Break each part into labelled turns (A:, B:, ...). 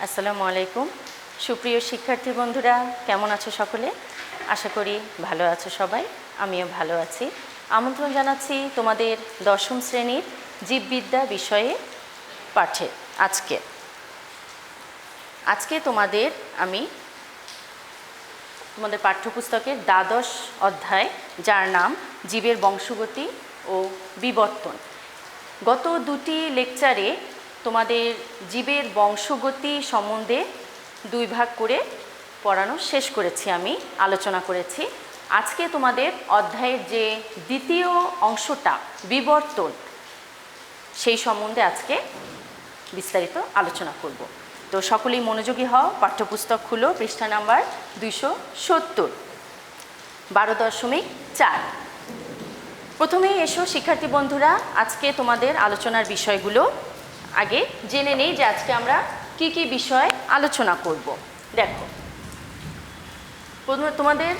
A: আসসালামু আলাইকুম। সুপ্রিয় শিক্ষার্থী বন্ধুরা, কেমন আছো সকলে? আশা করি ভালো আছো সবাই। আমিও ভালো আছি। আমন্ত্রণ জানাচ্ছি তোমাদের দশম শ্রেণীর জীববিদ্যা বিষয়ে পাঠে। আজকে আমি তোমাদের পাঠ্যপুস্তকের দ্বাদশ অধ্যায়, যার নাম জীবের বংশগতি ও বিবর্তন। গত দুটি লেকচারে তোমাদের জীবের বংশগতি সম্বন্ধে দুই ভাগ করে পড়ানো শেষ করেছি, আমি আলোচনা করেছি। আজকে তোমাদের অধ্যায়ের যে দ্বিতীয় অংশটা বিবর্তন, সেই সম্বন্ধে আজকে বিস্তারিত আলোচনা করব। তো সকলেই মনোযোগী হও, পাঠ্যপুস্তক খুলো, পৃষ্ঠা নাম্বার 270, 12.4। প্রথমেই এসো শিক্ষার্থী বন্ধুরা, আজকে তোমাদের আলোচনার বিষয়গুলো আগে জেনে নেই যে আজকে আমরা কি কি বিষয় আলোচনা করব। দেখো, প্রথমে তোমাদের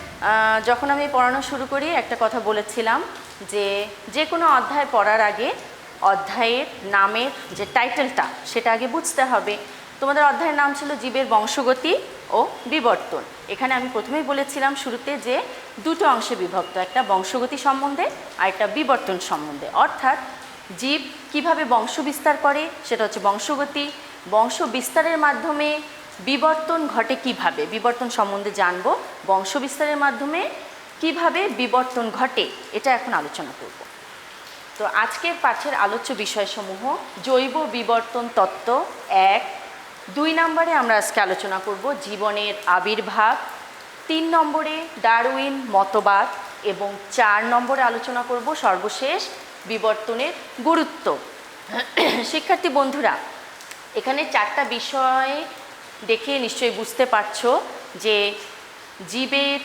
A: যখন আমি পড়ানো শুরু করি একটা কথা বলেছিলাম যে কোনো অধ্যায় পড়ার আগে অধ্যায়ের নামের যে টাইটেলটা সেটা আগে বুঝতে হবে। তোমাদের অধ্যায়ের নাম ছিল জীবের বংশগতি ও বিবর্তন। এখানে আমি প্রথমেই বলেছিলাম শুরুতে যে দুটো অংশে বিভক্ত, একটা বংশগতি সম্বন্ধে আর একটা বিবর্তন সম্বন্ধে। অর্থাৎ জীব কিভাবে বংশ বিস্তার করে সেটা হচ্ছে বংশগতি, বংশ বিস্তারের মাধ্যমে বিবর্তন ঘটে কিভাবে, বিবর্তন সম্বন্ধে জানব। বংশ বিস্তারের মাধ্যমে কিভাবে বিবর্তন ঘটে এটা এখন আলোচনা করব। তো আজকের পাঠের আলোচ্য বিষয়সমূহ জৈব বিবর্তন তত্ত্ব 1, 2 নম্বরে আমরা আজকে আলোচনা করব জীবনের আবির্ভাব, 3 নম্বরে ডারউইন মতবাদ এবং 4 নম্বরে আলোচনা করব সর্বশেষ বিবর্তনের গুরুত্ব। শিক্ষার্থী বন্ধুরা, এখানে 4টা বিষয় দেখে নিশ্চয়ই বুঝতে পারছো যে জীবের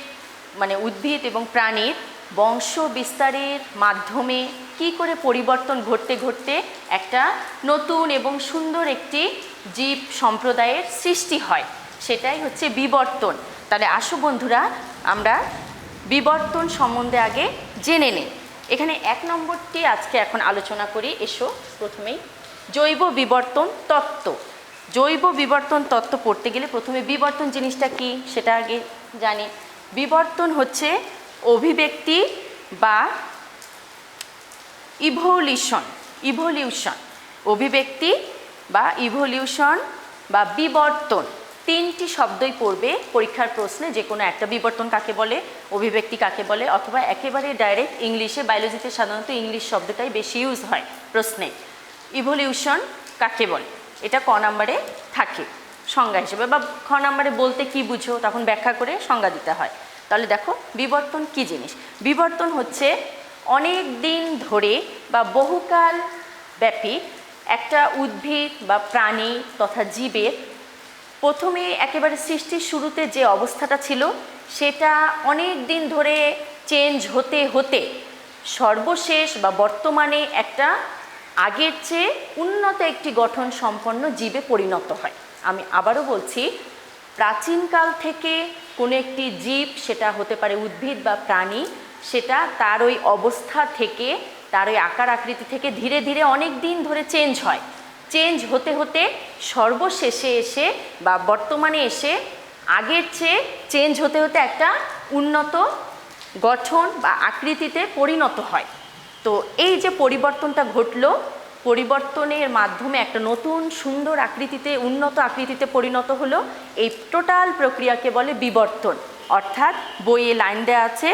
A: মানে উদ্ভিদ এবং প্রাণীর বংশ বিস্তারের মাধ্যমে কি করে পরিবর্তন ঘটতে ঘটতে একটা নতুন এবং সুন্দর একটি জীব সম্প্রদায়ের সৃষ্টি হয়, সেটাই হচ্ছে বিবর্তন। তাহলে আসো বন্ধুরা, আমরা বিবর্তন সম্বন্ধে আগে জেনে নিই। এখানে 1 নম্বরটি আজকে এখন আলোচনা করি। এসো, প্রথমেই জৈব বিবর্তন তত্ত্ব। জৈব বিবর্তন তত্ত্ব পড়তে গেলে প্রথমে বিবর্তন জিনিসটা কি সেটা আগে জানি। বিবর্তন হচ্ছে অভিব্যক্তি বা ইভলিউশন, অভিব্যক্তি বা ইভলিউশন বা বিবর্তন, 3টি শব্দই পড়বে পরীক্ষার প্রশ্নে। যে কোনো একটা, বিবর্তন কাকে বলে, অভিব্যক্তি কাকে বলে, অথবা একেবারে ডাইরেক্ট ইংলিশে, বায়োলজিতে সাধারণত ইংলিশ শব্দটাই বেশি ইউজ হয় প্রশ্নে। ইভলিউশন কাকে বলে এটা ক নম্বরে থাকে সংজ্ঞা হিসেবে, বা খ নম্বরে বলতে কি বুঝো তখন ব্যাখ্যা করে সংজ্ঞা দিতে হয়। তাহলে দেখো বিবর্তন কি জিনিস। বিবর্তন হচ্ছে অনেক দিন ধরে বা বহুকাল ব্যাপী একটা উদ্ভিদ বা প্রাণী তথা জীবের প্রথমে একেবারে সৃষ্টির শুরুতে যে অবস্থাটা ছিল সেটা অনেক দিন ধরে চেঞ্জ হতে হতে সর্বশেষ বা বর্তমানে একটা আগের চেয়ে উন্নত একটি গঠন সম্পন্ন জীবে পরিণত হয়। আমি আবারও বলছি, প্রাচীনকাল থেকে কোনো একটি জীব, সেটা হতে পারে উদ্ভিদ বা প্রাণী, সেটা তার ওই অবস্থা থেকে, তার ওই আকার আকৃতি থেকে ধীরে ধীরে অনেক দিন ধরে চেঞ্জ হয়। চেঞ্জ হতে হতে সর্বশেষে এসে বা বর্তমানে এসে আগের চেয়ে চেঞ্জ হতে হতে একটা উন্নত গঠন বা আকৃতিতে পরিণত হয়। তো এই যে পরিবর্তনটা ঘটলো, পরিবর্তনের মাধ্যমে একটা নতুন সুন্দর আকৃতিতে, উন্নত আকৃতিতে পরিণত হলো, এই টোটাল প্রক্রিয়াকে বলে বিবর্তন। অর্থাৎ বইয়ে লাইন দেওয়া আছে,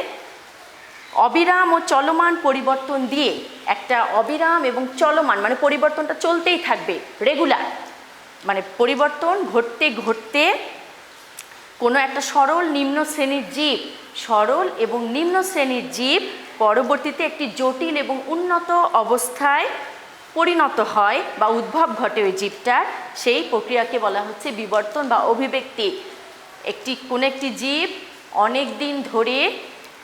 A: অবিরাম ও চলমান পরিবর্তন দিয়ে একটা অবিরাম এবং চলমান মানে পরিবর্তনটা চলতেই থাকবে, রেগুলার, মানে পরিবর্তন ঘটতে ঘটতে কোনো একটা সরল নিম্ন শ্রেণীর জীব, সরল এবং নিম্ন শ্রেণীর জীব পরবর্তীতে একটি জটিল এবং উন্নত অবস্থায় পরিণত হয় বা উদ্ভব ঘটে ওই জীবটার, সেই প্রক্রিয়াকে বলা হচ্ছে বিবর্তন বা অভিব্যক্তি। কোনো একটি জীব অনেক দিন ধরে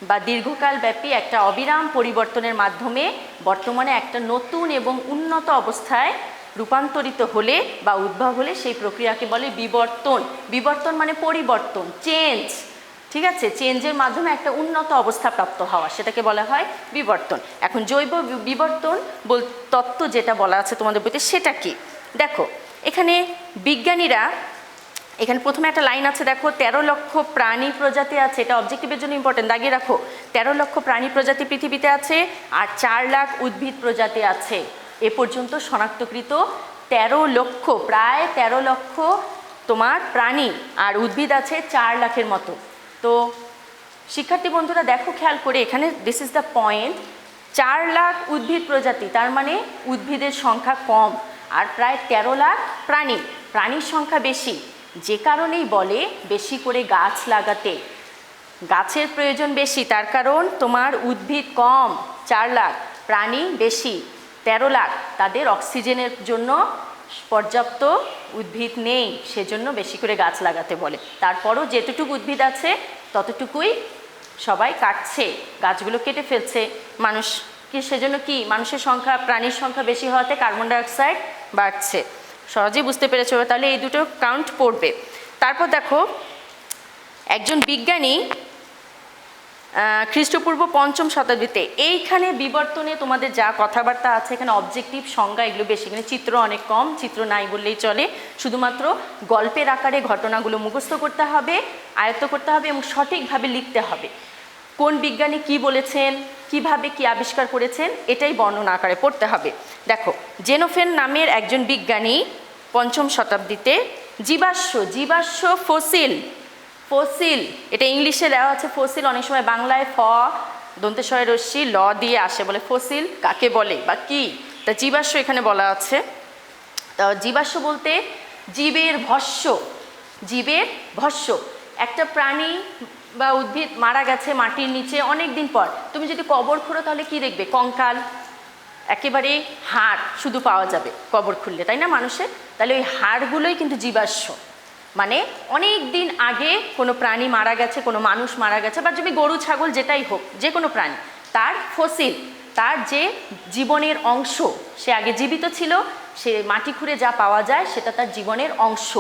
A: বা দীর্ঘকাল ব্যাপী একটা অবিরাম পরিবর্তনের মাধ্যমে বর্তমানে একটা নতুন এবং উন্নত অবস্থায় রূপান্তরিত হলে বা উদ্ভব হলে সেই প্রক্রিয়াকে বলে বিবর্তন। বিবর্তন মানে পরিবর্তন, চেঞ্জ, ঠিক আছে, চেঞ্জের মাধ্যমে একটা উন্নত অবস্থা প্রাপ্ত হওয়া, সেটাকে বলা হয় বিবর্তন। এখন জৈব বিবর্তন তত্ত্ব যেটা বলা আছে তোমাদের বইতে সেটা কি দেখো। এখানে বিজ্ঞানীরা এখানে প্রথমে একটা লাইন আছে দেখো, 13 লক্ষ প্রাণী প্রজাতি আছে, এটা অবজেক্টিভের জন্য ইম্পর্টেন্ট, দাগিয়ে রাখো। 13 লক্ষ প্রাণী প্রজাতি পৃথিবীতে আছে আর 4 লাখ উদ্ভিদ প্রজাতি আছে। এ পর্যন্ত শনাক্তকৃত 13 লক্ষ, প্রায় 13 লক্ষ তোমার প্রাণী আর উদ্ভিদ আছে 4 লাখের মতো। তো শিক্ষার্থী বন্ধুরা দেখো খেয়াল করে, এখানে this is the point, 4 lakh উদ্ভিদ প্রজাতি, তার মানে উদ্ভিদের সংখ্যা কম, আর প্রায় 13 লাখ প্রাণীর সংখ্যা বেশি, যে কারণেই বলে বেশি করে গাছ লাগাতে, গাছের প্রয়োজন বেশি, তার কারণ তোমার উদ্ভিদ কম 4 লাখ, প্রাণী বেশি 13 লাখ, তাদের অক্সিজেনের জন্য পর্যাপ্ত উদ্ভিদ নেই, সেজন্য বেশি করে গাছ লাগাতে বলে। তারপরও যেতটুকু উদ্ভিদ আছে ততটুকুই সবাই কাটছে, গাছগুলো কেটে ফেলছে মানুষ, কি সেজন্য কি মানুষের সংখ্যা, প্রাণীর সংখ্যা বেশি হওয়াতে কার্বন ডাইঅক্সাইড বাড়ছে। সহজেই বুঝতে পেরেছো, তাহলে এই দুটো কাউন্ট পড়বে। তারপর দেখো, একজন বিজ্ঞানী খ্রিস্টপূর্ব 5ম শতাব্দীতে, এইখানে বিবর্তনে তোমাদের যা কথাবার্তা আছে এখানে অবজেক্টিভ সংজ্ঞা এগুলো বেশি, এখানে চিত্র অনেক কম, চিত্র নাই বললেই চলে, শুধুমাত্র গল্পের আকারে ঘটনাগুলো মুখস্থ করতে হবে, আয়ত্ত করতে হবে এবং সঠিকভাবে লিখতে হবে। কোন বিজ্ঞানী কি বলেছেন, কিভাবে কি আবিষ্কার করেছেন, এটাই বর্ণনা আকারে পড়তে হবে। দেখো, জেনোফেন নামের একজন বিজ্ঞানী 5ম শতাব্দীতে জীবাশ্ম ফসিল, এটা ইংলিশে দেওয়া আছে ফসিল, অনেক সময় বাংলায় দন্তেশ্বয় রশ্মি ল দিয়ে আসে, বলে ফসিল কাকে বলে বা কি, তা জীবাশ্ম এখানে বলা আছে। তা জীবাশ্ম বলতে জীবের ভস্য, একটা প্রাণী বা উদ্ভিদ মারা গেছে মাটির নিচে অনেক দিন পর, তুমি যদি কবর খোঁড়ো তাহলে কি দেখবে, কঙ্কাল, একেবারে হাড় শুধু পাওয়া যাবে কবর খুললে, তাই না মানুষের, তাহলে ওই হাড়গুলোই কিন্তু জীবাশ্ম, মানে অনেক দিন আগে কোনো প্রাণী মারা গেছে, কোনো মানুষ মারা গেছে, বা তুমি গরু ছাগল যেটাই হোক, যে কোনো প্রাণী, তার ফসিল, তার যে জীবনের অংশ, সে আগে জীবিত ছিল, সে মাটি খুঁড়ে যা পাওয়া যায় সেটা তার জীবনের অংশ,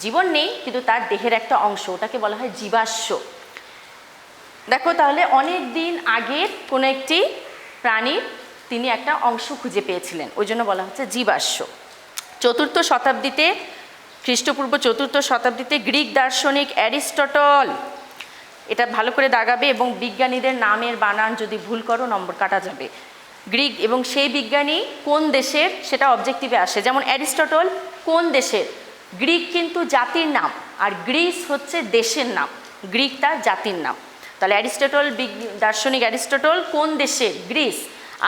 A: জীবন নেই কিন্তু তার দেহের একটা অংশ, ওটাকে বলা হয় জীবাশ্ম। দেখো তাহলে অনেক দিন আগের কোনো একটি প্রাণীর তিনি একটা অংশ খুঁজে পেয়েছিলেন, ওই জন্য বলা হচ্ছে জীবাশ্ম। 4th শতাব্দীতে, খ্রিস্টপূর্ব 4th শতাব্দীতে গ্রিক দার্শনিক অ্যারিস্টটল, এটা ভালো করে দাগাবে এবং বিজ্ঞানীদের নামের বানান যদি ভুল করো নম্বর কাটা যাবে, গ্রিক, এবং সেই বিজ্ঞানী কোন দেশের সেটা অবজেক্টিভে আসে, যেমন অ্যারিস্টটল কোন দেশের, গ্রিক কিন্তু জাতির নাম আর গ্রিস হচ্ছে দেশের নাম, গ্রিক তার জাতির নাম, তাহলে অ্যারিস্টটল, দার্শনিক অ্যারিস্টটল কোন দেশের, গ্রিস,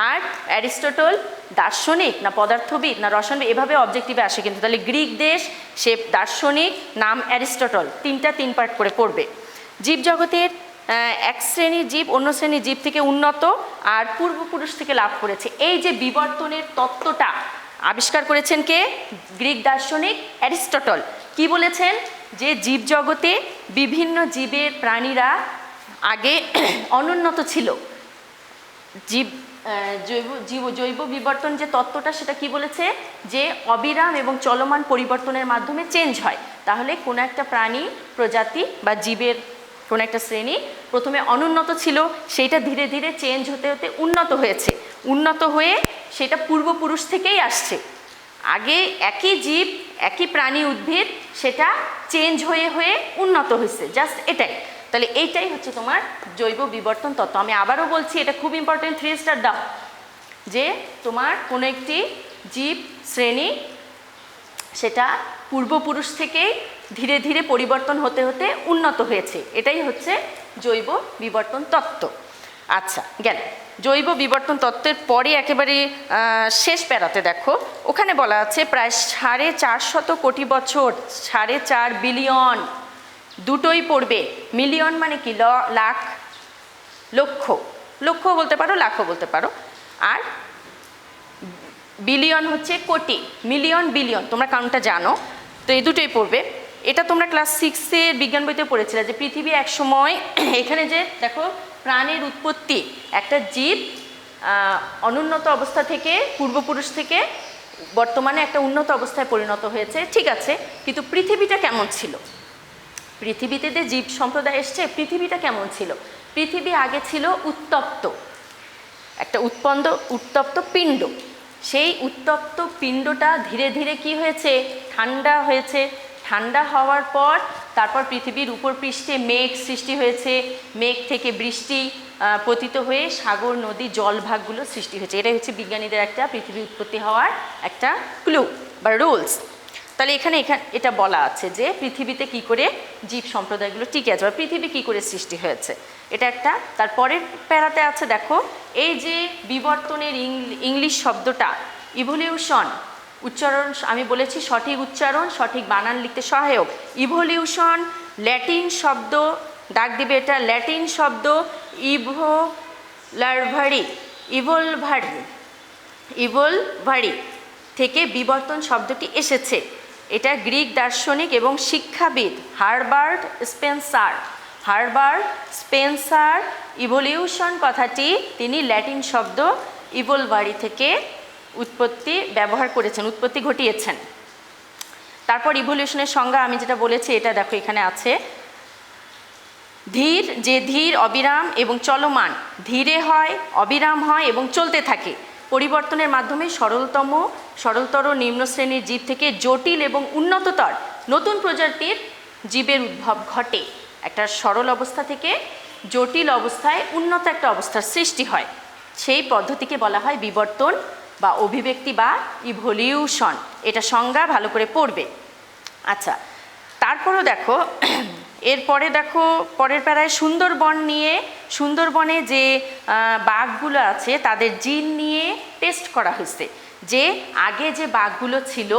A: আর অ্যারিস্টটল দার্শনিক না পদার্থবিদ না রসায়নবিদ, এভাবে অবজেক্টিভে আসে কিন্তু, তাহলে গ্রিক দেশ, সে দার্শনিক, নাম অ্যারিস্টটল, 3 পার্ট করে পড়বে। জীবজগতের এক শ্রেণীর জীব অন্য শ্রেণীর জীব থেকে উন্নত আর পূর্বপুরুষ থেকে লাভ করেছে, এই যে বিবর্তনের তত্ত্বটা আবিষ্কার করেছেন কে, গ্রিক দার্শনিক অ্যারিস্টটল। কি বলেছেন, যে জীবজগতে বিভিন্ন জীবের প্রাণীরা আগে অনুন্নত ছিল, জৈব বিবর্তন যে তত্ত্বটা সেটা কি বলেছে, যে অবিরাম এবং চলমান পরিবর্তনের মাধ্যমে চেঞ্জ হয়, তাহলে কোনো একটা প্রাণী প্রজাতি বা জীবের কোনো একটা শ্রেণী প্রথমে অনুন্নত ছিল, সেইটা ধীরে ধীরে চেঞ্জ হতে হতে উন্নত হয়েছে, উন্নত হয়ে সেটা পূর্বপুরুষ থেকেই আসছে, আগে একই জীব একই প্রাণী উদ্ভিদ সেটা চেঞ্জ হয়ে হয়ে উন্নত হয়েছে, জাস্ট এটাই। তাহলে এইটাই হচ্ছে তোমার জৈব বিবর্তন তত্ত্ব। আমি আবারও বলছি, এটা খুব ইম্পর্টেন্ট, 3 স্টার দাও, যে তোমার কোনো একটি জীব শ্রেণী সেটা পূর্বপুরুষ থেকেই ধীরে ধীরে পরিবর্তন হতে হতে উন্নত হয়েছে, এটাই হচ্ছে জৈব বিবর্তন তত্ত্ব। আচ্ছা গেল, জৈব বিবর্তন তত্ত্বের পরে একেবারে শেষ প্যারাতে দেখো, ওখানে বলা আছে প্রায় 450 কোটি বছর, 4.5 বিলিয়ন, দুটোই পড়বে, মিলিয়ন মানে কি লাখ, লক্ষ বলতে পারো, লাখও বলতে পারো, আর বিলিয়ন হচ্ছে কোটি, মিলিয়ন বিলিয়ন, তোমরা কাউন্টটা জানো, তো এই দুটোই পড়বে। এটা তোমরা ক্লাস 6-এর বিজ্ঞান বইতে পড়েছিলে, যে পৃথিবী এক সময়, এখানে যে দেখো প্রাণের উৎপত্তি, একটা জীব অনুন্নত অবস্থা থেকে পূর্বপুরুষ থেকে বর্তমানে একটা উন্নত অবস্থায় পরিণত হয়েছে, ঠিক আছে, কিন্তু পৃথিবীটা কেমন ছিল, পৃথিবীতে যে জীব সম্প্রদায় এসছে, পৃথিবীটা কেমন ছিল, পৃথিবী আগে ছিল উত্তপ্ত, একটা উত্তপ্ত পিণ্ড, সেই উত্তপ্ত পিণ্ডটা ধীরে ধীরে কি হয়েছে, ঠান্ডা হয়েছে, ঠান্ডা হওয়ার পর তারপর পৃথিবীর উপর পৃষ্ঠে মেঘ সৃষ্টি হয়েছে, মেঘ থেকে বৃষ্টি পতিত হয়ে সাগর নদী জলভাগগুলো সৃষ্টি হয়েছে। এটাই হচ্ছে বিজ্ঞানীদের একটা পৃথিবী উৎপত্তি হওয়ার একটা ক্লু বা রুলস। তাহলে এখানে এটা বলা আছে যে পৃথিবীতে কি করে জীব সম্প্রদায়গুলো টিকে আছে বা পৃথিবী কি করে সৃষ্টি হয়েছে, এটা একটা। তারপরের প্যারাতে আছে দেখো, এই যে বিবর্তনের ইংলিশ শব্দটা ইভলিউশন, উচ্চারণ আমি বলেছি সঠিক উচ্চারণ সঠিক বানান লিখতে সহায়ক। ইভলিউশন ল্যাটিন শব্দ, ডাক দিবে এটা ল্যাটিন শব্দ ইভলভারি থেকে বিবর্তন শব্দটি এসেছে। এটা গ্রিক দার্শনিক এবং শিক্ষাবিদ হারবার্ট স্পেন্সার ইভলিউশন কথাটি তিনি ল্যাটিন শব্দ ইভলভারি থেকে ব্যবহার করেছেন, উৎপত্তি ঘটিয়েছেন। তারপর ইভলিউশনের সংজ্ঞা আমি যেটা বলেছি এটা দেখো এখানে আছে, ধীর অবিরাম এবং চলমান, ধীরে হয় অবিরাম হয় এবং চলতে থাকে। পরিবর্তনের মাধ্যমে সরলতর নিম্ন শ্রেণীর জীব থেকে জটিল এবং উন্নততর নতুন প্রজাতির জীবের উদ্ভব ঘটে। একটা সরল অবস্থা থেকে জটিল অবস্থায় উন্নত একটা অবস্থার সৃষ্টি হয়, সেই পদ্ধতিকে বলা হয় বিবর্তন বা অভিব্যক্তি বা ইভলিউশন। এটা সংজ্ঞা ভালো করে পড়বে। আচ্ছা, তারপরেও দেখো এরপরে দেখো পরের প্যারায় সুন্দরবনে যে বাঘগুলো আছে তাদের জিন নিয়ে টেস্ট করা হয়েছে, যে আগে যে বাঘগুলো ছিল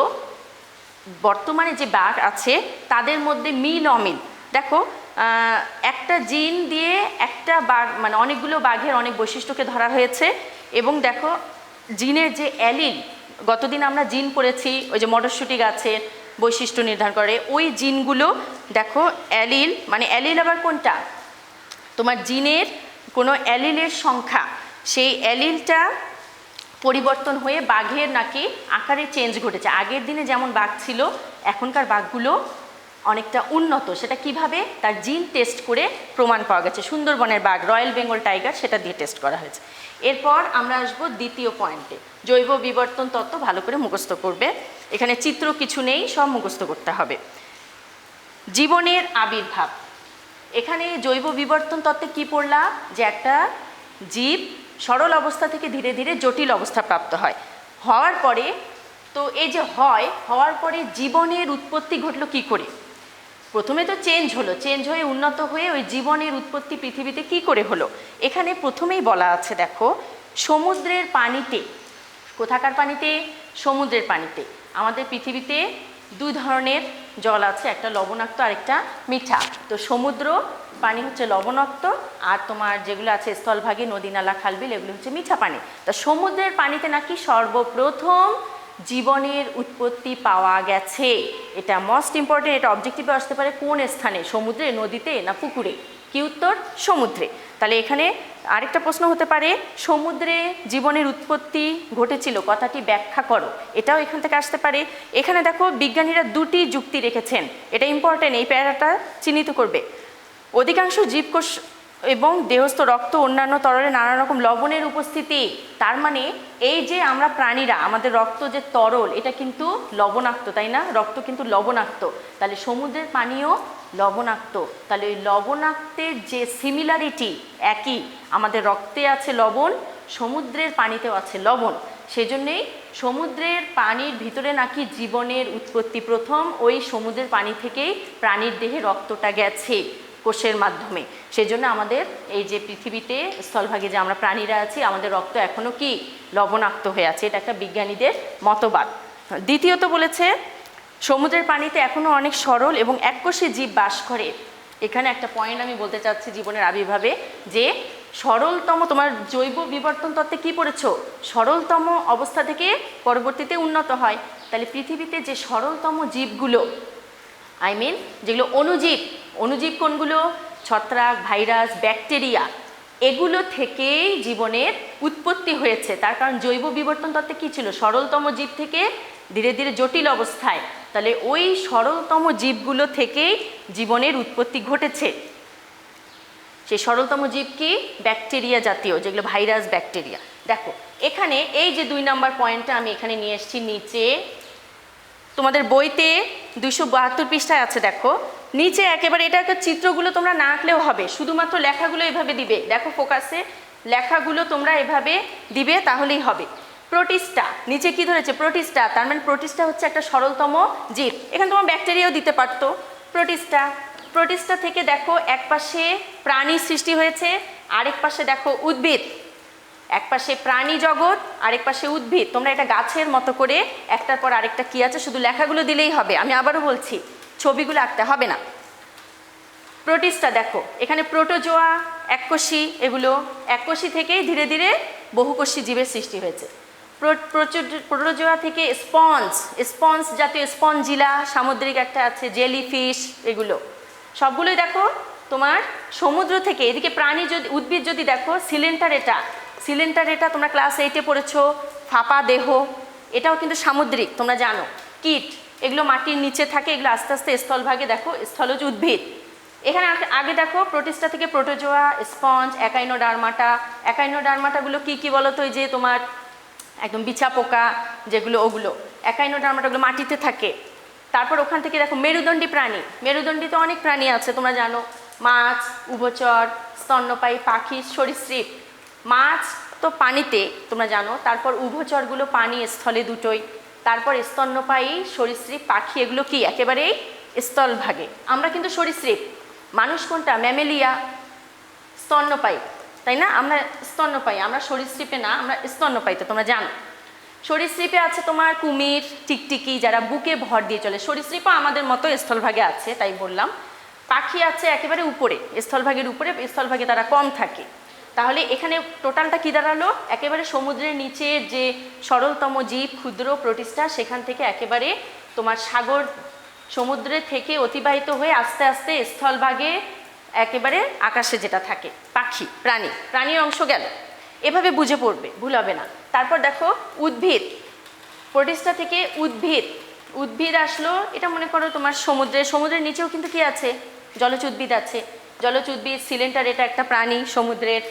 A: বর্তমানে যে বাঘ আছে তাদের মধ্যে মিল অমিল। দেখো একটা জিন দিয়ে একটা বাঘ মানে অনেকগুলো বাঘের অনেক বৈশিষ্ট্যকে ধরা হয়েছে, এবং দেখো জিনের যে অ্যালিল, গতদিন আমরা জিন পড়েছি ওই যে মটরশুঁটি গাছের বৈশিষ্ট্য নির্ধারণ করে, ওই জিনগুলো দেখো অ্যালিল, মানে অ্যালিল আবার কোনটা, তোমার জিনের কোনো অ্যালিলের সংখ্যা, সেই অ্যালিলটা পরিবর্তন হয়ে বাঘের নাকি আকারে চেঞ্জ ঘটেছে। আগের দিনে যেমন বাঘ ছিল এখনকার বাঘগুলো অনেকটা উন্নত। সেটা কিভাবে, তার জিন টেস্ট করে প্রমাণ পাওয়া গেছে। সুন্দরবনের বাঘ রয়্যাল বেঙ্গল টাইগার সেটা দিয়ে টেস্ট করা হয়েছে। এরপর আমরা আসবো দ্বিতীয় পয়েন্টে, জৈব বিবর্তন তত্ত্ব ভালো করে মুখস্থ করবে। এখানে চিত্র কিছু নেই, সব মুখস্থ করতে হবে। জীবনের আবির্ভাব, এখানে জৈব বিবর্তন তত্ত্বে কি পড়লাম, যে একটা জীব সরল অবস্থা থেকে ধীরে ধীরে জটিল অবস্থা প্রাপ্ত হয়, হওয়ার পরে তো এই যে হওয়ার পরে জীবনের উৎপত্তি ঘটলো কি করে, প্রথমে তো চেঞ্জ হয়ে উন্নত হয়ে ওই জীবনের উৎপত্তি পৃথিবীতে কি করে হলো। এখানে প্রথমেই বলা আছে দেখো, সমুদ্রের পানিতে, কোথাকার পানিতে, সমুদ্রের পানিতে। আমাদের পৃথিবীতে দুই ধরনের জল আছে, একটা লবণাক্ত আর একটা মিঠা। তো সমুদ্র পানি হচ্ছে লবণাক্ত, আর তোমার যেগুলো আছে স্থলভাগে নদী নালা খালবিল এগুলো হচ্ছে মিঠা পানি। তা সমুদ্রের পানিতে নাকি সর্বপ্রথম জীবনের উৎপত্তি পাওয়া গেছে। এটা মোস্ট ইম্পর্টেন্ট, এটা অবজেক্টিভে আসতে পারে, কোন স্থানে, সমুদ্রে, নদীতে না পুকুরে। কি উত্তর, সমুদ্রে। তাহলে এখানে আরেকটা প্রশ্ন হতে পারে, সমুদ্রে জীবনের উৎপত্তি ঘটেছিল কথাটি ব্যাখ্যা করো, এটাও এখান থেকে আসতে পারে। এখানে দেখো বিজ্ঞানীরা দুটি যুক্তি রেখেছেন, এটা ইম্পর্টেন্ট, এই প্যারাটা চিহ্নিত করবে। অধিকাংশ জীবকোষ এবং দেহস্থ রক্ত অন্যান্য তরলে নানা রকম লবণের উপস্থিতি, তার মানে এই যে আমরা প্রাণীরা, আমাদের রক্ত যে তরল এটা কিন্তু লবণাক্ত, তাই না, রক্ত কিন্তু লবণাক্ত। তাহলে সমুদ্রের পানিও লবণাক্ত, তাহলে ওই লবণাক্তের যে সিমিলারিটি, একই, আমাদের রক্তে আছে লবণ, সমুদ্রের পানিতেও আছে লবণ, সেজন্যই সমুদ্রের পানির ভিতরে নাকি জীবনের উৎপত্তি প্রথম ওই সমুদ্রের পানি থেকেই প্রাণীর দেহে রক্তটা গেছে কোষের মাধ্যমে। সেজন্য আমাদের এই যে পৃথিবীতে স্থলভাগে যে আমরা প্রাণীরা আছি, আমাদের রক্ত এখনও কি লবণাক্ত হয়ে আছে, এটা একটা বিজ্ঞানীদের মতবাদ। দ্বিতীয়ত বলেছে, সমুদ্রের পানিতে এখনও অনেক সরল এবং এককোষী জীব বাস করে। এখানে একটা পয়েন্ট আমি বলতে চাচ্ছি জীবনের আবির্ভাবে, যে সরলতম, তোমার জৈব বিবর্তন তত্ত্বে কি পড়েছো, সরলতম অবস্থা থেকে পরবর্তীতে উন্নত হয়। তাহলে পৃথিবীতে যে সরলতম জীবগুলো, যেগুলো অনুজীব কোনগুলো, ছত্রাক, ভাইরাস, ব্যাকটেরিয়া, এগুলো থেকেই জীবনের উৎপত্তি হয়েছে। তার কারণ জৈব বিবর্তন তত্ত্বে কী ছিল, সরলতম জীব থেকে ধীরে ধীরে জটিল অবস্থায়, তাহলে ওই সরলতম জীবগুলো থেকেই জীবনের উৎপত্তি ঘটেছে। সেই সরলতম জীব কি, ব্যাকটেরিয়া জাতীয়, যেগুলো ভাইরাস, ব্যাকটেরিয়া। দেখো এখানে এই যে 2 নম্বর পয়েন্টটা আমি এখানে নিয়ে এসেছি নিচে, তোমাদের বইতে 272 পৃষ্ঠায় আছে, দেখো নিচে একেবারে এটাকে চিত্রগুলো তোমরা না আঁকলেও হবে, শুধুমাত্র লেখাগুলো এভাবে দিবে। দেখো ফোকাসে লেখাগুলো তোমরা এভাবে দিবে তাহলেই হবে। প্রোটিস্টা, নিচে কি ধরেছে? প্রোটিস্টা, তার মানে প্রোটিস্টা হচ্ছে একটা সরলতম জীব। এখানে তোমার ব্যাকটেরিয়াও দিতে পারতো। প্রোটিস্টা, প্রোটিস্টা থেকে দেখো এক পাশে প্রাণী সৃষ্টি হয়েছে, আরেক পাশে দেখো উদ্ভিদ। এক পাশে প্রাণী জগৎ, আরেক পাশে উদ্ভিদ। তোমরা এটা গাছের মতো করে একটার পর আরেকটা কি আছে শুধু লেখাগুলো দিলেই হবে। আমি আবারও বলছি, ছবিগুলো আঁকতে হবে না। প্রোটিস্টা দেখো এখানে প্রোটোজোয়া, এককোষী, এগুলো এককোষী থেকেই ধীরে ধীরে বহুকোষী জীবের সৃষ্টি হয়েছে। প্রোটোজোয়া থেকে স্পঞ্জ, স্পঞ্জ জাতীয় স্পঞ্জিলা, সামুদ্রিক একটা আছে জেলিফিশ, এগুলো সবগুলোই দেখো তোমার সমুদ্র থেকে। এদিকে প্রাণী যদি উদ্ভিদ যদি দেখো সিলেন্টারেটা, সিলেন্টারেটা তোমরা ক্লাস 8-এ পড়েছো, ফাঁপা দেহ, এটাও কিন্তু সামুদ্রিক তোমরা জানো। কীট, এগুলো মাটির নিচে থাকে, এগুলো আস্তে আস্তে স্থলভাগে দেখো স্থলজ উদ্ভিদ। এখানে আগে দেখো প্রোটিস্টা থেকে প্রোটোজোয়া, স্পঞ্জ, একাইনোডার্মাটা। একাইনোডার্মাটাগুলো কি কি বলো তো? এই যে তোমার একদম বিছা পোকা যেগুলো, ওগুলো একাইনোডার্মাটাগুলো মাটিতে থাকে। তারপর ওখান থেকে দেখো মেরুদণ্ডী প্রাণী, মেরুদণ্ডী তো অনেক প্রাণী আছে তোমরা জানো, মাছ, উভচর, স্তন্যপায়ী, পাখি, সরীসৃপ। মাছ তো পানিতে তোমরা জানো, তারপর উভচরগুলো পানি স্থলে দুটোই, তারপর স্তন্যপায়ী, সরীসৃপ, পাখি, এগুলো কি একেবারেই স্থলভাগে। আমরা কিন্তু সরীসৃপ, মানুষ কোনটা? ম্যামেলিয়া, স্তন্যপায়ী, তাই না? আমরা স্তন্যপায়ী, আমরা সরীসৃপে না, আমরা স্তন্যপায়ীতে তোমরা জানো। সরীসৃপে আছে তোমার কুমির, টিকটিকি, যারা বুকে ভর দিয়ে চলে। সরীসৃপও আমাদের মতো স্থলভাগে আছে, তাই বললাম। পাখি আছে একেবারে উপরে, স্থলভাগের উপরে, স্থলভাগে তারা কম থাকে। তাহলে এখানে টোটালটা কি দাঁড়ালো? একেবারে সমুদ্রের নিচে যে সরলতম জীব ক্ষুদ্র প্রোটিস্টা, সেখান থেকে একেবারে তোমার সাগর সমুদ্রে থেকে অতিবাহিত হয়ে আস্তে আস্তে স্থলভাগে একেবারে আকাশে যেটা থাকে পাখি, প্রাণী, প্রাণীর অংশ গেল। এভাবে বুঝে পড়বে, ভুল হবে না। তারপর দেখো উদ্ভিদ, প্রোটিস্টা থেকে উদ্ভিদ, উদ্ভিদ আসলো, এটা মনে করো তোমার সমুদ্রের নিচেও কিন্তু কি আছে? জলজ উদ্ভিদ আছে। জলজ উদ্ভিদ, সিলেন্টার, এটা একটা প্রাণী সমুদ্রের।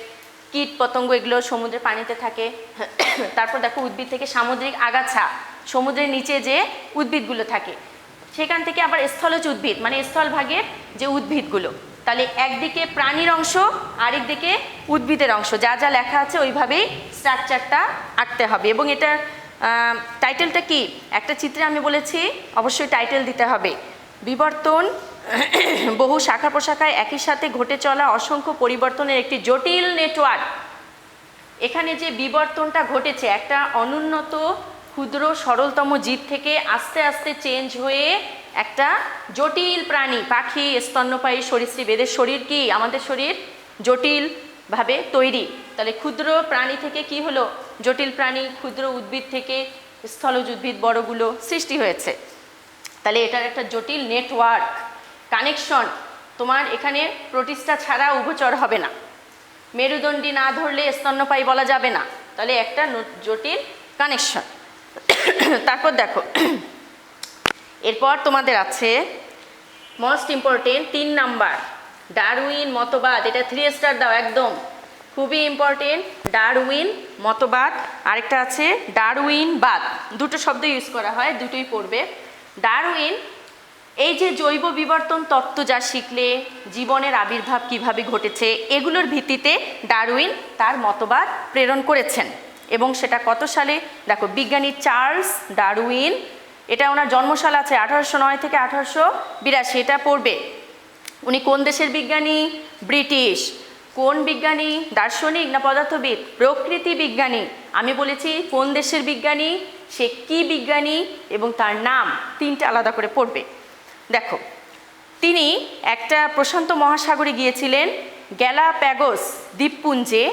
A: কীট পতঙ্গ এগুলো সমুদ্রের পানিতে থাকে। তারপর দেখো উদ্ভিদ থেকে সামুদ্রিক আগাছা, সমুদ্রের নিচে যে উদ্ভিদগুলো থাকে, সেখান থেকে আবার স্থলজ উদ্ভিদ, মানে স্থলভাগের যে উদ্ভিদগুলো। তাহলে একদিকে প্রাণীর অংশ, আরেকদিকে উদ্ভিদের অংশ, যা যা লেখা আছে ওইভাবেই স্ট্রাকচারটা আঁকতে হবে। এবং এটার টাইটেলটা কি? একটা চিত্রে আমি বলেছি অবশ্যই টাইটেল দিতে হবে। বিবর্তন বহু শাখা প্রশাখায় একই সাথে ঘটে চলা অসংখ্য পরিবর্তনের একটি জটিল নেটওয়ার্ক। এখানে যে বিবর্তনটা ঘটেছে, একটা অনুন্নত ক্ষুদ্র সরলতম জীব থেকে আস্তে আস্তে চেঞ্জ হয়ে একটা জটিল প্রাণী, পাখি, স্তন্যপায়ী, সরীসৃপ, এদের শরীর কি? আমাদের শরীর জটিলভাবে তৈরি। তাহলে ক্ষুদ্র প্রাণী থেকে কি হলো? জটিল প্রাণী, ক্ষুদ্র উদ্ভিদ থেকে স্থলজ উদ্ভিদ বড়গুলো সৃষ্টি হয়েছে। তাহলে এটার একটা জটিল নেটওয়ার্ক, কানেকশন। তোমার এখানে প্রোটিস্টা ছাড়া উভচর হবে না, মেরুদণ্ডী না ধরলে স্তন্যপায়ী বলা যাবে না। তাহলে একটা জটিল কানেকশন। তারপর দেখো এরপর তোমাদের আছে মোস্ট ইম্পর্টেন্ট 3 নাম্বার, ডারউইন মতবাদ। এটা 3 স্টার দাও একদম, খুবই ইম্পর্টেন্ট। ডারউইন মতবাদ, আরেকটা আছে ডারউইনবাদ। দুটো শব্দ ইউজ করা হয়, দুটোই পড়বে। ডারউইন এই যে জৈব বিবর্তন তত্ত্ব যা শিখলে, জীবনের আবির্ভাব কিভাবে ঘটেছে, এগুলোর ভিত্তিতে ডারউইন তার মতবাদ প্রেরণ করেছেন। এবং সেটা কত সালে? দেখো বিজ্ঞানী চার্লস ডারউইন, এটা ওনার জন্মসাল আছে 1809 থেকে 1882, এটা পড়বে। উনি কোন দেশের বিজ্ঞানী? ব্রিটিশ। কোন বিজ্ঞানী? দার্শনিক না পদার্থবিদ? প্রকৃতি বিজ্ঞানী। আমি বলেছি কোন দেশের বিজ্ঞানী, সে কি বিজ্ঞানী এবং তার নাম, 3টে আলাদা করে পড়বে। দেখো তিনি একটা প্রশান্ত মহাসাগরে গিয়েছিলেন, গ্যালাপ্যাগোস দ্বীপপুঞ্জে,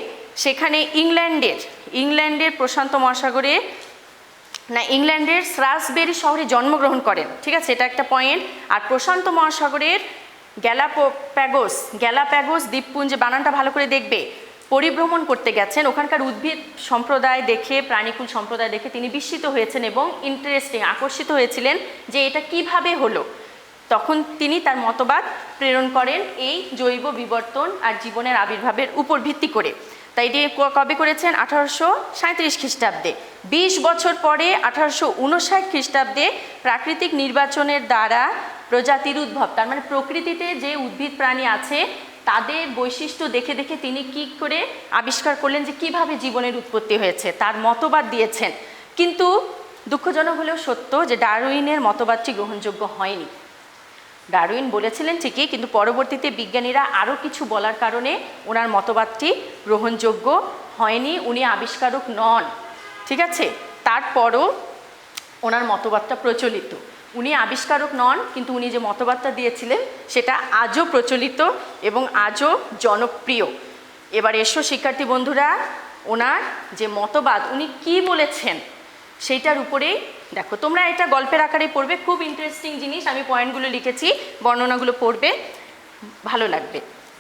A: সেখানে ইংল্যান্ডের প্রশান্ত মহাসাগরে না, ইংল্যান্ডের স্রাসবেরি শহরে জন্মগ্রহণ করেন, ঠিক আছে, এটা একটা পয়েন্ট। আর প্রশান্ত মহাসাগরের গ্যালাপ্যাগোস দ্বীপপুঞ্জে, বানানটা ভালো করে দেখবে, পরিভ্রমণ করতে গেছেন। ওখানকার উদ্ভিদ সম্প্রদায় দেখে, প্রাণীকুল সম্প্রদায় দেখে তিনি বিস্মিত হয়েছেন এবং আকর্ষিত হয়েছিলেন যে এটা কিভাবে হলো। তখন তিনি তার মতবাদ প্রেরণ করেন এই জৈব বিবর্তন আর জীবনের আবির্ভাবের উপর ভিত্তি করে। তাই এটি কবে করেছেন? 1837 খ্রিস্টাব্দে। 20 বছর পরে 1859 খ্রিস্টাব্দে প্রাকৃতিক নির্বাচনের দ্বারা প্রজাতির উদ্ভব, তার মানে প্রকৃতিতে যে উদ্ভিদ প্রাণী আছে তাদের বৈশিষ্ট্য দেখে দেখে তিনি কি করে আবিষ্কার করলেন যে কিভাবে জীবনের উৎপত্তি হয়েছে, তার মতবাদ দিয়েছেন। কিন্তু দুঃখজনক হলেও সত্য যে ডারউইনের মতবাদটি গ্রহণযোগ্য হয়নি। ডারউইন বলেছিলেন ঠিকই, কিন্তু পরবর্তীতে বিজ্ঞানীরা আরও কিছু বলার কারণে ওনার মতবাদটি গ্রহণযোগ্য হয়নি, উনি আবিষ্কারক নন, ঠিক আছে। তারপরও ওনার মতবাদটা প্রচলিত, উনি আবিষ্কারক নন কিন্তু উনি যে মতবাদটা দিয়েছিলেন সেটা আজও প্রচলিত এবং আজও জনপ্রিয়। এবার এসো শিক্ষার্থী বন্ধুরা, ওনার যে মতবাদ উনি কি বলেছেন সেইটার উপরেই দেখো, তোমরা এটা গল্পের আকারে পড়বে, খুব ইন্টারেস্টিং জিনিস, আমি পয়েন্টগুলো লিখেছি, বর্ণনাগুলো পড়বে, ভালো লাগবে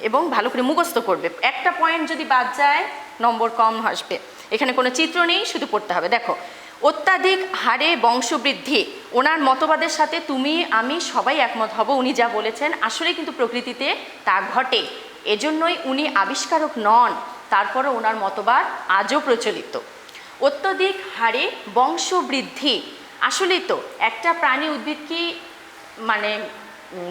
A: এবং ভালো করে মুখস্থ করবে। একটা পয়েন্ট যদি বাদ যায় নম্বর কম আসবে। এখানে কোনো চিত্র নেই, শুধু পড়তে হবে। দেখো, অত্যাধিক হারে বংশবৃদ্ধি, ওনার মতবাদের সাথে তুমি আমি সবাই একমত হব, উনি যা বলেছেন আসলে কিন্তু প্রকৃতিতে তা ঘটে, এজন্যই উনি আবিষ্কারক নন, তারপরও ওনার মতবাদ আজও প্রচলিত। অত্যধিক হারে বংশবৃদ্ধি, আসলেই তো একটা প্রাণী উদ্ভিদ কি মানে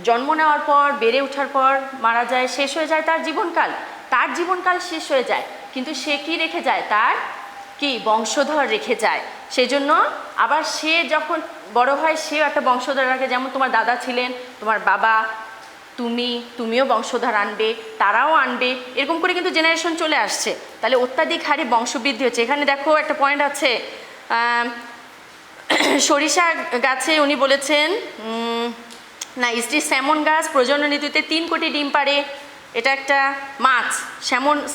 A: জন্ম নেওয়ার পর বেড়ে ওঠার পর মারা যায়, শেষ হয়ে যায় তার জীবনকাল, তার জীবনকাল শেষ হয়ে যায়, কিন্তু সে কি রেখে যায়, তার কি বংশধর রেখে যায়। সেই জন্য আবার সে যখন বড় হয় সেও একটা বংশধর রাখে, যেমন তোমার দাদা ছিলেন, তোমার বাবা, তুমিও বংশধর আনবে, তারাও আনবে, এরকম করে কিন্তু জেনারেশন চলে আসছে। তাহলে অত্যাধিক হারে বংশবৃদ্ধি হচ্ছে। এখানে দেখো একটা পয়েন্ট আছে, সরিষা গাছে উনি বলেছেন না, স্ত্রী স্যামন গাছ প্রজনন ঋতুতে 3 কোটি ডিম পাড়ে, এটা একটা মাছ,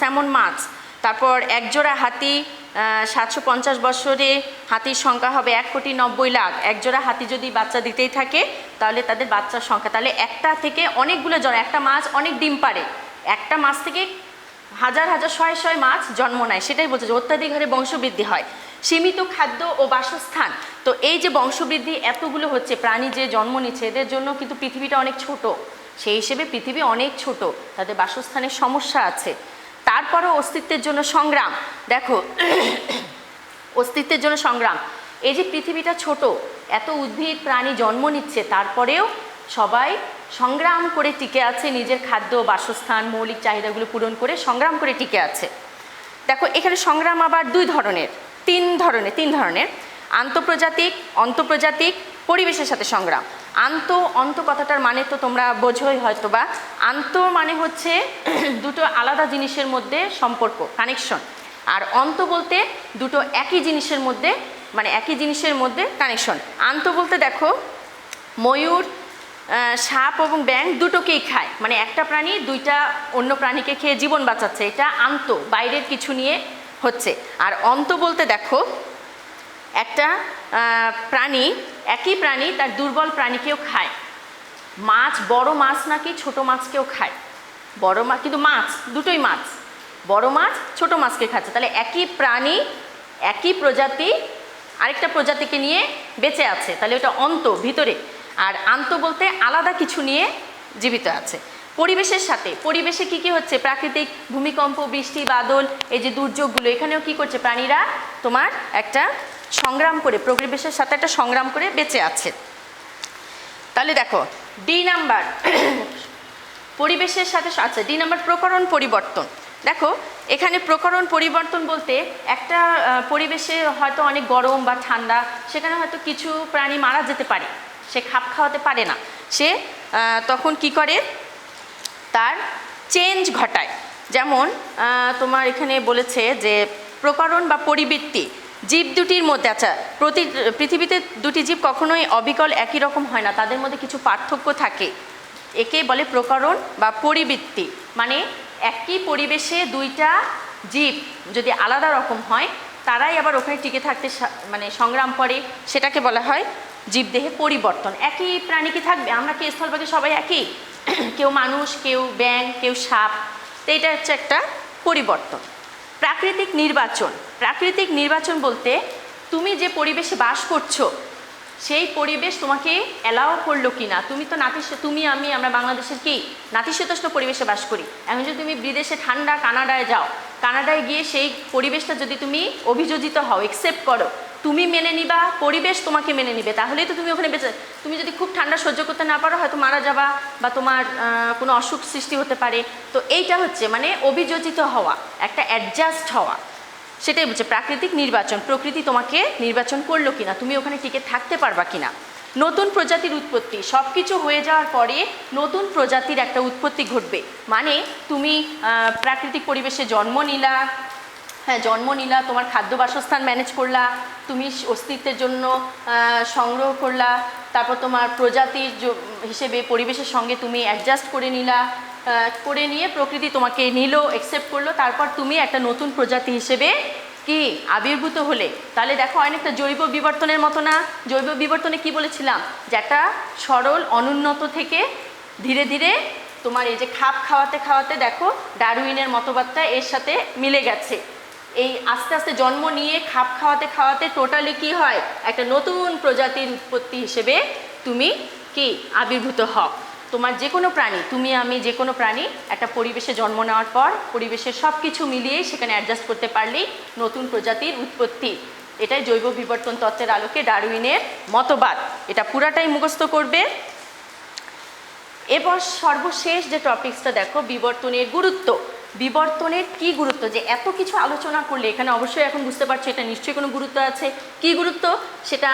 A: স্যামন মাছ। তারপর একজোড়া হাতি 750 বছরে হাতির সংখ্যা হবে 1,90,00,000। একজোড়া হাতি যদি বাচ্চা দিতেই থাকে তাহলে তাদের বাচ্চার সংখ্যা, তাহলে একটা থেকে অনেকগুলো একটা মাছ অনেক ডিম পাড়ে, একটা মাছ থেকে হাজার হাজার শয়ে মাছ জন্ম নেয়, সেটাই বলছে যে অত্যাধিক হারে বংশবৃদ্ধি হয়। সীমিত খাদ্য ও বাসস্থান, তো এই যে বংশবৃদ্ধি এতগুলো হচ্ছে, প্রাণী যে জন্ম নিচ্ছে এদের জন্য কিন্তু পৃথিবীটা অনেক ছোট, সেই হিসেবে পৃথিবী অনেক ছোট, তাদের বাসস্থানের সমস্যা আছে। তারপরও অস্তিত্বের জন্য সংগ্রাম, দেখো অস্তিত্বের জন্য সংগ্রাম, এই যে পৃথিবীটা ছোট, এত উদ্ভিদ প্রাণী জন্ম নিচ্ছে, তারপরেও সবাই সংগ্রাম করে টিকে আছে, নিজের খাদ্য বাসস্থান মৌলিক চাহিদাগুলো পূরণ করে সংগ্রাম করে টিকে আছে। দেখো এখানে সংগ্রাম আবার তিন ধরনের, আন্তঃপ্রজাতিক, অন্তঃপ্রজাতিক, পরিবেশের সাথে সংগ্রাম। অন্ত কথাটার মানে তো তোমরা বোঝোই হয়তো বা, মানে হচ্ছে দুটো আলাদা জিনিসের মধ্যে সম্পর্ক, কানেকশন, আর অন্ত বলতে দুটো একই জিনিসের মধ্যে, মানে একই জিনিসের মধ্যে কানেকশন। বলতে দেখো ময়ূর, সাপ এবং ব্যাঙ দুটোকেই খায়, মানে একটা প্রাণী দুইটা অন্য প্রাণীকে খেয়ে জীবন বাঁচাচ্ছে, এটা বাইরের কিছু নিয়ে হচ্ছে। আর অন্ত বলতে দেখো একটা একই প্রাণী তার দুর্বল প্রাণীকেও খায়, মাছ, বড় মাছ নাকি ছোট মাছকেও খায়, বড় মাছ কিন্তু মাছ দুটোই মাছ, বড় মাছ ছোট মাছকে খাচ্ছে, তাহলে একই প্রাণী একই প্রজাতি আরেকটা প্রজাতিকে নিয়ে বেঁচে আছে, তাহলে ওটা অন্ত ভিতরে। আর বলতে আলাদা কিছু নিয়ে জীবিত আছে। পরিবেশের সাথে, পরিবেশে কি হচ্ছে, প্রাকৃতিক ভূমিকম্প, বৃষ্টি, বাদল, এই যে দুর্যোগগুলো, এখানেও কি করছে, প্রাণীরা তোমার একটা সংগ্রাম করে, পরিবেশের সাথে একটা সংগ্রাম করে বেঁচে আছে। তাহলে দেখো ডি নাম্বার পরিবেশের সাথে আছে, ডি নাম্বার প্রকরণ পরিবর্তন। দেখো এখানে প্রকরণ পরিবর্তন বলতে একটা পরিবেশে হয়তো অনেক গরম বা ঠান্ডা, সেখানে হয়তো কিছু প্রাণী মারা যেতে পারে, সে খাপ খাওয়াতে পারে না, সে তখন কি করে, তার চেঞ্জ ঘটায়। যেমন তোমার এখানে বলেছে যে প্রকরণ বা পরিবৃত্তি, জীব দুটির মধ্যে, আচ্ছা পৃথিবীতে দুটি জীব কখনোই অবিকল একই রকম হয় না, তাদের মধ্যে কিছু পার্থক্য থাকে, একে বলে প্রকরণ বা পরিবৃত্তি। মানে একই পরিবেশে দুইটা জীব যদি আলাদা রকম হয়, তারাই আবার ওখানে টিকে থাকতে মানে সংগ্রাম করে, সেটাকে বলা হয় জীবদেহে পরিবর্তন। একই প্রাণী কি থাকবে, আমরা কি স্থলভাগে সবাই একই, কেউ মানুষ, কেউ ব্যাঙ, কেউ সাপ, তো এটা হচ্ছে একটা পরিবর্তন। প্রাকৃতিক নির্বাচন বলতে তুমি যে পরিবেশে বাস করছো সেই পরিবেশ তোমাকে অ্যালাউ করলো কি না। তুমি তো তুমি আমরা বাংলাদেশের কি নাতিশীতোষ্ণ পরিবেশে বাস করি। এখন যদি তুমি বিদেশে ঠান্ডা কানাডায় যাও, কানাডায় গিয়ে সেই পরিবেশটা যদি তুমি অভিযোজিত হও, একসেপ্ট করো, তুমি মেনে নিবা, পরিবেশ তোমাকে মেনে নিবে, তাহলেই তো তুমি ওখানে বেঁচে। তুমি যদি খুব ঠান্ডা সহ্য করতে না পারো, হয়তো মারা যাবা বা তোমার কোনো অসুখ সৃষ্টি হতে পারে। তো এইটা হচ্ছে মানে অভিযোজিত হওয়া, একটা অ্যাডজাস্ট হওয়া, সেটাই বলছে প্রাকৃতিক নির্বাচন। প্রকৃতি তোমাকে নির্বাচন করলো কিনা, তুমি ওখানে টিকে থাকতে পারবা কিনা। নতুন প্রজাতির উৎপত্তি, সব কিছু হয়ে যাওয়ার পরে নতুন প্রজাতির একটা উৎপত্তি ঘটবে। মানে তুমি প্রাকৃতিক পরিবেশে জন্ম নিলা, হ্যাঁ জন্ম নিলা, তোমার খাদ্য বাসস্থান ম্যানেজ করলা, তুমি অস্তিত্বের জন্য সংগ্রহ করলা, তারপর তোমার প্রজাতির হিসেবে পরিবেশের সঙ্গে তুমি অ্যাডজাস্ট করে নিলা, করে নিয়ে প্রকৃতি তোমাকে নিল, অ্যাকসেপ্ট করলো, তারপর তুমি একটা নতুন প্রজাতি হিসেবে কি আবির্ভূত হলে। তাহলে দেখো অনেকটা জৈব বিবর্তনের মতো না? জৈব বিবর্তনে কি বলেছিলাম, যে একটা সরল অনুন্নত থেকে ধীরে ধীরে তোমার এই যে খাপ খাওয়াতে খাওয়াতে দেখো ডারউইনের মতবাদটা এর সাথে মিলে গেছে। এই আস্তে আস্তে জন্ম নিয়ে খাপ খাওয়াতে খাওয়াতে টোটালি কি হয়, একটা নতুন প্রজাতির উৎপত্তি হিসেবে তুমি কি আবির্ভূত হও। তোমার যে কোনো প্রাণী, তুমি আমি যে কোনো প্রাণী একটা পরিবেশে জন্ম নেওয়ার পর পরিবেশের সব কিছু মিলিয়েই সেখানে অ্যাডজাস্ট করতে পারলেই নতুন প্রজাতির উৎপত্তি। এটাই জৈব বিবর্তন তত্ত্বের আলোকে ডারউইনের মতবাদ। এটা পুরাটাই মুখস্থ করবে। এবার সর্বশেষ যে টপিকসটা দেখো, বিবর্তনের গুরুত্ব। বিবর্তনের কি গুরুত্ব, যে এত কিছু আলোচনা করলে এখানে অবশ্যই এখন বুঝতে পারছো এটা নিশ্চয়ই কোনো গুরুত্ব আছে। কি গুরুত্ব সেটা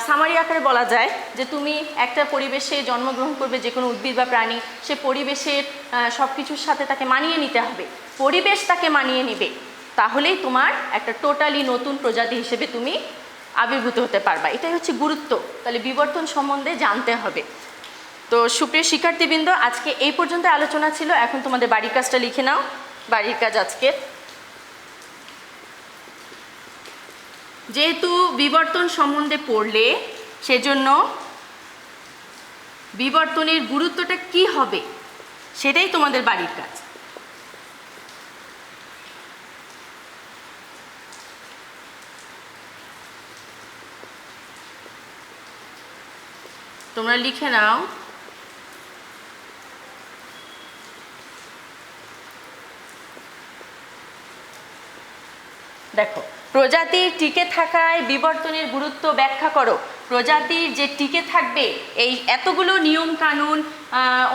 A: সামারি আকারে বলা যায় যে তুমি একটা পরিবেশে জন্মগ্রহণ করবে, যে কোনো উদ্ভিদ বা প্রাণী, সে পরিবেশের সব কিছুর সাথে তাকে মানিয়ে নিতে হবে, পরিবেশ তাকে মানিয়ে নিবে, তাহলেই তোমার একটা টোটালি নতুন প্রজাতি হিসেবে তুমি আবির্ভূত হতে পারবা। এটাই হচ্ছে গুরুত্ব। তাহলে বিবর্তন সম্বন্ধে জানতে হবে। তো সুপ্রিয় শিক্ষার্থীবৃন্দ, আজকে এই পর্যন্ত আলোচনা ছিল। এখন তোমাদের বাড়ির কাজটা লিখে নাও। বাড়ির কাজ আজকে, যেহেতু বিবর্তন সম্বন্ধে পড়লে, সেজন্য বিবর্তনের গুরুত্বটা কি হবে সেটাই তোমাদের বাড়ির কাজ। তোমরা লিখে নাও। দেখো, প্রজাতির টিকে থাকায় বিবর্তনের গুরুত্ব ব্যাখ্যা করো। প্রজাতির যে টিকে থাকবে, এই এতগুলো নিয়ম কানুন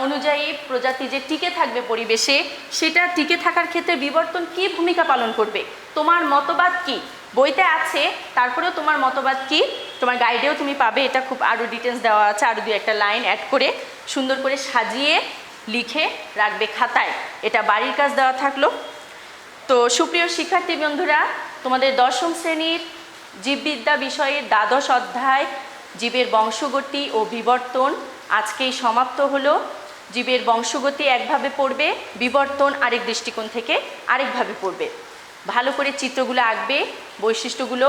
A: অনুযায়ী প্রজাতি যে টিকে থাকবে পরিবেশে, সেটা টিকে থাকার ক্ষেত্রে বিবর্তন কি ভূমিকা পালন করবে। তোমার মতবাদ কি? বইতে আছে, তারপরেও তোমার মতবাদ কি তোমার গাইডেও তুমি পাবে। এটা খুব আরও ডিটেলস দেওয়া আছে, আরও দু একটা লাইন অ্যাড করে সুন্দর করে সাজিয়ে লিখে রাখবে খাতায়। এটা বাড়ির কাজ দেওয়া থাকলো। তো সুপ্রিয় শিক্ষার্থী বন্ধুরা, তোমাদের দশম শ্রেণীর জীববিদ্যা বিষয়ের দ্বাদশ অধ্যায় জীবের বংশগতি ও বিবর্তন আজকেই সমাপ্ত হলো। জীবের বংশগতি একভাবে পড়বে, বিবর্তন আরেক দৃষ্টিকোণ থেকে আরেকভাবে পড়বে। ভালো করে চিত্রগুলো আঁকবে, বৈশিষ্ট্যগুলো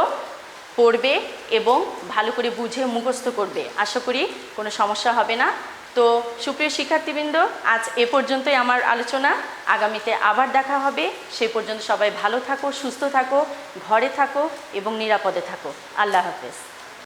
A: পড়বে এবং ভালো করে বুঝে মুখস্থ করবে। আশা করি কোনো সমস্যা হবে না। তো সুপ্রিয় শিক্ষার্থীবৃন্দ, আজ এ পর্যন্তই আমার আলোচনা। আগামীতে আবার দেখা হবে। সে পর্যন্ত সবাই ভালো থাকো, সুস্থ থাকো, ঘরে থাকো এবং নিরাপদে থাকো। আল্লাহ হাফেজ।